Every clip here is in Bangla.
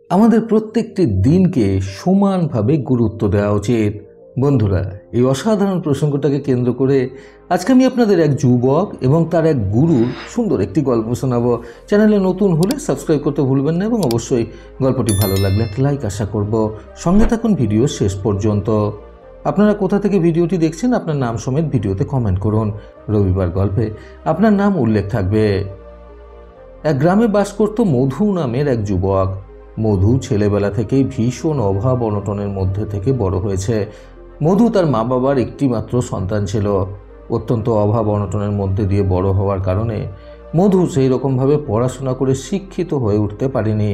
আমাদের প্রত্যেকটি দিনকে সমানভাবে গুরুত্ব দেওয়া উচিত। বন্ধুরা, এই অসাধারণ প্রসঙ্গটাকে কেন্দ্র করে আজকে আমি আপনাদের এক যুবক এবং তার এক গুরুর সুন্দর একটি গল্প শোনাবো। চ্যানেলে নতুন হলে সাবস্ক্রাইব করতে ভুলবেন না এবং অবশ্যই গল্পটি ভালো লাগলে একটা লাইক আশা করব। সঙ্গে থাকুন ভিডিও শেষ পর্যন্ত। আপনারা কোথা থেকে ভিডিওটি দেখছেন আপনার নাম সমেত ভিডিওতে কমেন্ট করুন। রবিবার গল্পে আপনার নাম উল্লেখ থাকবে। এক গ্রামে বাস করত মধু নামের এক যুবক। মধু ছেলেবেলা থেকেই ভীষণ অভাব অনটনের মধ্যে থেকে বড় হয়েছে। মধু তার মা বাবার একটি মাত্র সন্তান ছিল। অত্যন্ত অভাব অনটনের মধ্যে দিয়ে বড় হওয়ার কারণে মধু সেই রকমভাবে পড়াশোনা করে শিক্ষিত হয়ে উঠতে পারেনি।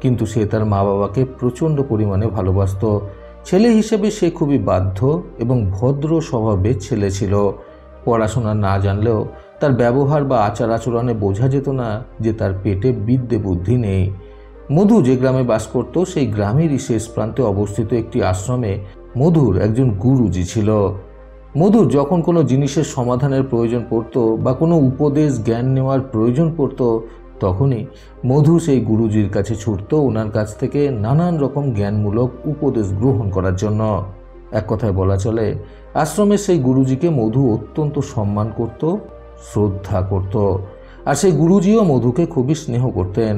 কিন্তু সে তার মা বাবাকে প্রচণ্ড পরিমাণে ভালোবাসত। ছেলে হিসেবে সে খুবই বাধ্য এবং ভদ্র স্বভাবের ছেলে ছিল। পড়াশোনা না জানলেও তার ব্যবহার বা আচার আচরণে বোঝা যেত না যে তার পেটে বিদ্যে বুদ্ধি নেই। মধু যে গ্রামে বাস করত সেই গ্রামেরই শেষ প্রান্তে অবস্থিত একটি আশ্রমে মধুর একজন গুরুজি ছিল। মধুর যখন কোনো জিনিসের সমাধানের প্রয়োজন পড়ত বা কোনো উপদেশ জ্ঞান নেওয়ার প্রয়োজন পড়ত, তখনই মধু সেই গুরুজির কাছে ছুটত ওনার কাছ থেকে নানান রকম জ্ঞানমূলক উপদেশ গ্রহণ করার জন্য। এক কথায় বলা চলে, আশ্রমের সেই গুরুজিকে মধু অত্যন্ত সম্মান করত, শ্রদ্ধা করত। আর সেই গুরুজিও মধুকে খুবই স্নেহ করতেন।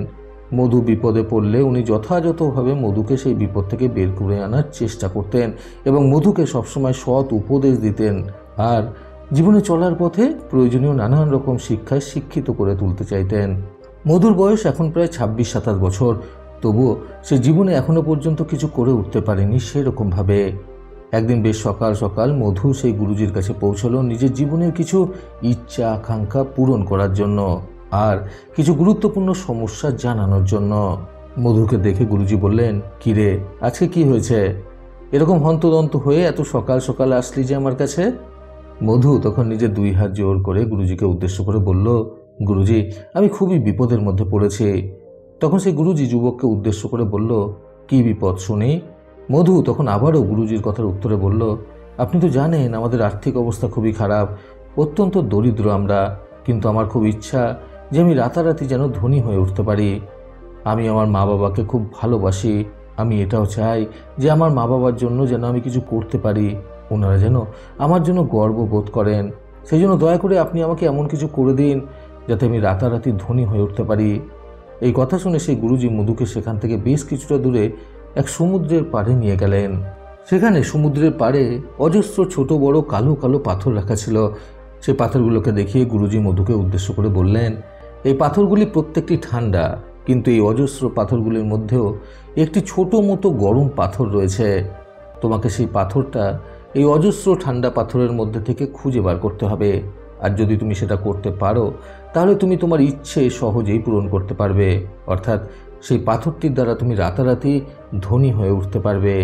মধু বিপদে পড়লে উনি যথাযথভাবে মধুকে সেই বিপদ থেকে বের করে আনার চেষ্টা করতেন এবং মধুকে সবসময় সৎ উপদেশ দিতেন। আর জীবনে চলার পথে প্রয়োজনীয় নানান রকম শিক্ষায় শিক্ষিত করে তুলতে চাইতেন। মধুর বয়স এখন প্রায় 26-27 বছর, তবুও সে জীবনে এখনো পর্যন্ত কিছু করে উঠতে পারেনি সেরকমভাবে। একদিন বেশ সকাল সকাল মধু সেই গুরুজির কাছে পৌঁছলো নিজের জীবনের কিছু ইচ্ছা আকাঙ্ক্ষা পূরণ করার জন্য আর কিছু গুরুত্বপূর্ণ সমস্যা জানানোর জন্য। মধুকে দেখে গুরুজি বললেন, কিরে, আজকে কি হয়েছে? এরকম হন্তদন্ত হয়ে এত সকাল সকাল আসলি যে আমার কাছে? মধু তখন নিজের 2 হাত জোর করে গুরুজিকে উদ্দেশ্য করে বলল, গুরুজি, আমি খুবই বিপদের মধ্যে পড়েছি। তখন সেই গুরুজি যুবককে উদ্দেশ্য করে বলল, কি বিপদ শুনি? মধু তখন আবারও গুরুজির কথার উত্তরে বলল, আপনি তো জানেন আমাদের আর্থিক অবস্থা খুবই খারাপ, অত্যন্ত দরিদ্র আমরা, কিন্তু আমার খুব ইচ্ছা যে আমি রাতারাতি যেন ধনী হয়ে উঠতে পারি। আমি আমার মা বাবাকে খুব ভালোবাসি। আমি এটাও চাই যে আমার মা বাবার জন্য যেন আমি কিছু করতে পারি, ওনারা যেন আমার জন্য গর্ববোধ করেন। সেই জন্য দয়া করে আপনি আমাকে এমন কিছু করে দিন যাতে আমি রাতারাতি ধনী হয়ে উঠতে পারি। এই কথা শুনে সেই গুরুজি মধুকে সেখান থেকে বেশ কিছুটা দূরে এক সমুদ্রের পাড়ে নিয়ে গেলেন। সেখানে সমুদ্রের পাড়ে অজস্র ছোট বড় কালো কালো পাথর রাখা ছিল। সেই পাথরগুলোকে দেখিয়ে গুরুজি মধুকে উদ্দেশ্য করে বললেন, এই পাথরগুলি প্রত্যেকটি ঠান্ডা, কিন্তু এই অজস্র পাথরগুলির মধ্যেও একটি ছোট মতো গরম পাথর রয়েছে। তোমাকে সেই পাথরটা এই অজস্র ঠান্ডা পাথরের মধ্যে থেকে খুঁজে বার করতে হবে। আর যদি তুমি সেটা করতে পারো তাহলে তুমি তোমার ইচ্ছে সহজেই পূরণ করতে পারবে, অর্থাৎ সেই পাথরটির দ্বারা তুমি রাতারাতি ধনী হয়ে উঠতে পারবে।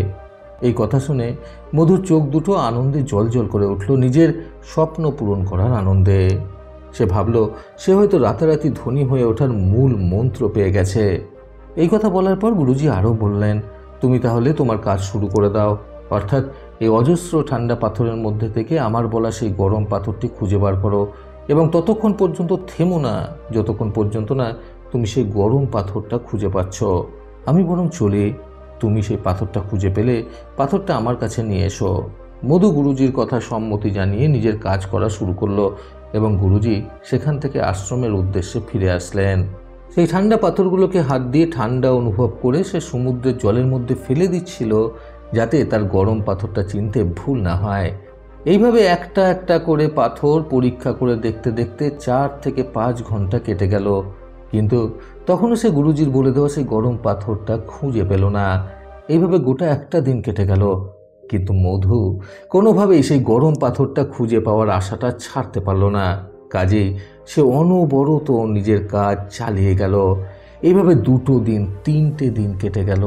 এই কথা শুনে মধুর চোখ দুটো আনন্দে জ্বলজ্বল করে উঠল, নিজের স্বপ্ন পূরণ করার আনন্দে। সে ভাবল সে হয়তো রাতারাতি ধনী হয়ে ওঠার মূল মন্ত্র পেয়ে গেছে। এই কথা বলার পর গুরুজি আরও বললেন, তুমি তাহলে তোমার কাজ শুরু করে দাও, অর্থাৎ এই অজস্র ঠান্ডা পাথরের মধ্যে থেকে আমার বলা সেই গরম পাথরটি খুঁজে বার করো এবং ততক্ষণ পর্যন্ত থেমো না যতক্ষণ পর্যন্ত না তুমি সেই গরম পাথরটা খুঁজে পাচ্ছ। আমি বরং চলি, তুমি সেই পাথরটা খুঁজে পেলে পাথরটা আমার কাছে নিয়ে এসো। মধু গুরুজির কথা সম্মতি জানিয়ে নিজের কাজ করা শুরু করলো এবং গুরুজি সেখান থেকে আশ্রমের উদ্দেশ্যে ফিরে আসলেন। সেই ঠান্ডা পাথরগুলোকে হাত দিয়ে ঠান্ডা অনুভব করে সে সমুদ্রের জলের মধ্যে ফেলে দিচ্ছিল যাতে তার গরম পাথরটা চিনতে ভুল না হয়। এইভাবে একটা একটা করে পাথর পরীক্ষা করে দেখতে দেখতে 4 থেকে 5 ঘন্টা কেটে গেল, কিন্তু তখনও সে গুরুজির বলে দেওয়া সেই গরম পাথরটা খুঁজে পেল না। এইভাবে গোটা একটা দিন কেটে গেল, কিন্তু মধু কোনোভাবেই সেই গরম পাথরটা খুঁজে পাওয়ার আশাটা ছাড়তে পারল না। কাজেই সে অনবরত নিজের কাজ চালিয়ে গেল। এইভাবে 2 দিন 3টে দিন কেটে গেল।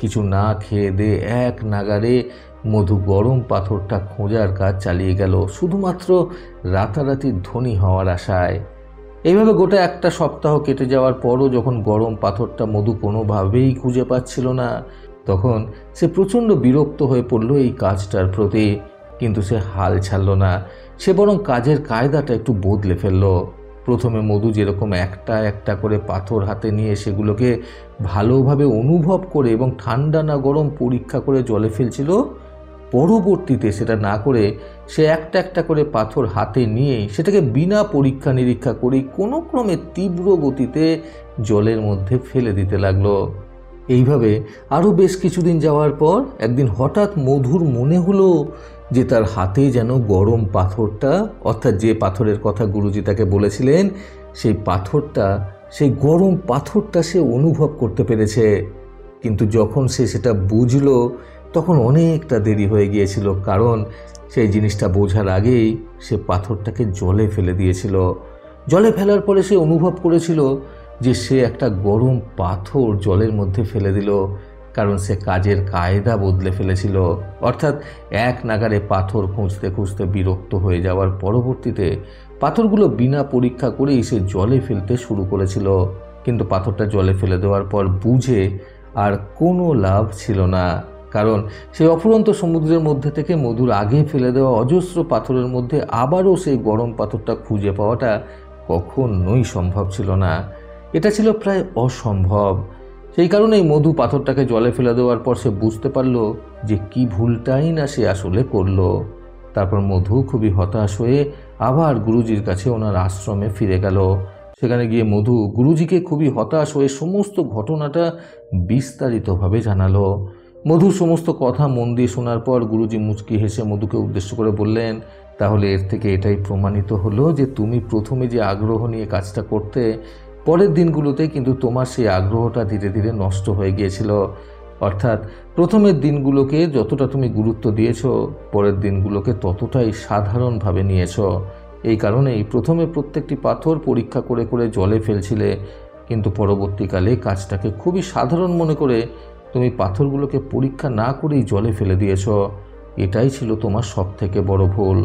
কিছু না খেয়ে দিয়ে এক নাগারে মধু গরম পাথরটা খোঁজার কাজ চালিয়ে গেল, শুধুমাত্র রাতারাতি ধনী হওয়ার আশায়। এইভাবে গোটা একটা সপ্তাহ কেটে যাওয়ার পরও যখন গরম পাথরটা মধু কোনোভাবেই খুঁজে পাচ্ছিল না, তখন সে প্রচণ্ড বিরক্ত হয়ে পড়ল এই কাজটার প্রতি। কিন্তু সে হাল ছাড়ল না, সে বরং কাজের কায়দাটা একটু বদলে ফেলল। প্রথমে মধু যেরকম একটা একটা করে পাথর হাতে নিয়ে সেগুলোকে ভালোভাবে অনুভব করে এবং ঠান্ডা না গরম পরীক্ষা করে জলে ফেলছিল, পরবর্তীতে সেটা না করে সে একটা একটা করে পাথর হাতে নিয়ে সেটাকে বিনা পরীক্ষা নিরীক্ষা করেই কোনো ক্রমে তীব্র গতিতে জলের মধ্যে ফেলে দিতে লাগলো। এইভাবে আরও বেশ কিছুদিন যাওয়ার পর একদিন হঠাৎ মধুর মনে হলো যে তার হাতে যেন গরম পাথরটা, অর্থাৎ যে পাথরের কথা গুরুজি তাকে বলেছিলেন, সেই গরম পাথরটা সে অনুভব করতে পেরেছে। কিন্তু যখন সে সেটা বুঝলো তখন অনেকটা দেরি হয়ে গিয়েছিল, কারণ সেই জিনিসটা বোঝার আগেই সে পাথরটাকে জলে ফেলে দিয়েছিল। জলে ফেলার পরে সে অনুভব করেছিল যে সে একটা গরম পাথর জলের মধ্যে ফেলে দিল, কারণ সে কাজের কায়দা বদলে ফেলেছিল। অর্থাৎ এক নাগারে পাথর খুঁজতে খুঁজতে বিরক্ত হয়ে যাওয়ার পরবর্তীতে পাথরগুলো বিনা পরীক্ষা করেই সে জলে ফেলতে শুরু করেছিল। কিন্তু পাথরটা জলে ফেলে দেওয়ার পর বুঝে আর কোনো লাভ ছিল না, কারণ সেই অফুরন্ত সমুদ্রের মধ্যে থেকে মধুর আগে ফেলে দেওয়া অজস্র পাথরের মধ্যে আবারও সেই গরম পাথরটা খুঁজে পাওয়াটা কখনোই সম্ভব ছিল না। এটা ছিল প্রায় অসম্ভব। সেই কারণেই মধু পাথরটাকে জলে ফেলে দেওয়ার পর সে বুঝতে পারল যে কি ভুলটাই না সে আসলে করলো। তারপর মধু খুবই হতাশ হয়ে আবার গুরুজির কাছে ওনার আশ্রমে ফিরে গেল। সেখানে গিয়ে মধু গুরুজিকে খুবই হতাশ হয়ে সমস্ত ঘটনাটা বিস্তারিতভাবে জানালো। মধু সমস্ত কথা মন দিয়ে শোনার পর গুরুজি মুচকি হেসে মধুকে উদ্দেশ্য করে বললেন, তাহলে এর থেকে এটাই প্রমাণিত হলো যে তুমি প্রথমে যে আগ্রহ নিয়ে কাজটা করতে, পরের দিনগুলোতে কিন্তু তোমার সেই আগ্রহটা ধীরে ধীরে নষ্ট হয়ে গিয়েছিল। অর্থাৎ প্রথমের দিনগুলোকে যতটা তুমি গুরুত্ব দিয়েছ, পরের দিনগুলোকে ততটাই সাধারণভাবে নিয়েছ। এই কারণেই প্রথমে প্রত্যেকটি পাথর পরীক্ষা করে করে জলে ফেলছিলে, কিন্তু পরবর্তীকালে কাজটাকে খুবই সাধারণ মনে করে তুমি পাথরগুলোকে পরীক্ষা না করেই জলে ফেলে দিয়েছ। এটাই ছিল তোমার সবথেকে বড় ভুল।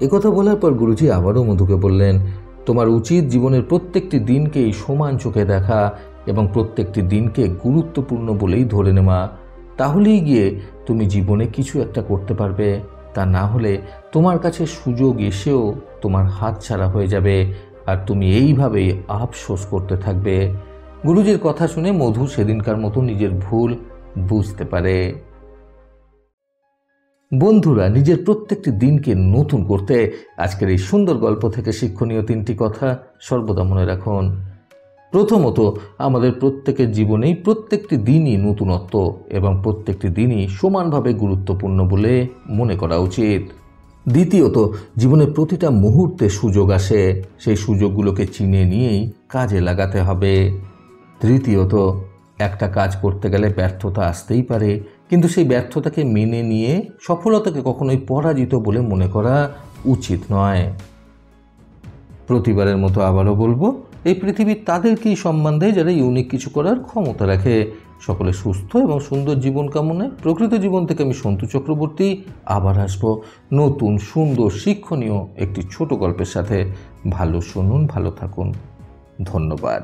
একথা বলার পর গুরুজি আবারও মধুকে বললেন, তোমার উচিত জীবনের প্রত্যেকটি দিনকেই সমান চোখে দেখা এবং প্রত্যেকটি দিনকে গুরুত্বপূর্ণ বলেই ধরে নেওয়া। তাহলেই গিয়ে তুমি জীবনে কিছু একটা করতে পারবে। তা না হলে তোমার কাছে সুযোগ এসেও তোমার হাতছাড়া হয়ে যাবে আর তুমি এইভাবেই আফসোস করতে থাকবে। গুরুজির কথা শুনে মধু সেদিনকার মতো নিজের ভুল বুঝতে পারে। বন্ধুরা, নিজের প্রত্যেকটি দিনকে নতুন করতে আজকের এই সুন্দর গল্প থেকে শিক্ষণীয় 3টি কথা সর্বদা মনে রাখুন। প্রথমত, আমাদের প্রত্যেকের জীবনেই প্রত্যেকটি দিনই নতুনত্ব এবং প্রত্যেকটি দিনই সমানভাবে গুরুত্বপূর্ণ বলে মনে করা উচিত। দ্বিতীয়ত, জীবনের প্রতিটা মুহূর্তে সুযোগ আসে, সেই সুযোগগুলোকে চিনে নিয়েই কাজে লাগাতে হবে। তৃতীয়ত, একটা কাজ করতে গেলে ব্যর্থতা আসতেই পারে, কিন্তু সেই ব্যর্থতাকে মেনে নিয়ে সফলতাকে কখনোই পরাজিত বলে মনে করা উচিত নয়। প্রতিবারের মতো আবারও বলবো, এই পৃথিবী তাদেরকেই সম্মান দেয় যারা ইউনিক কিছু করার ক্ষমতা রাখে। সকলে সুস্থ এবং সুন্দর জীবন কামনায় প্রকৃত জীবন থেকে আমি সন্তু চক্রবর্তী আবার আসবো নতুন সুন্দর শিক্ষণীয় একটি ছোট গল্পের সাথে। ভালো শুনুন, ভালো থাকুন। ধন্যবাদ।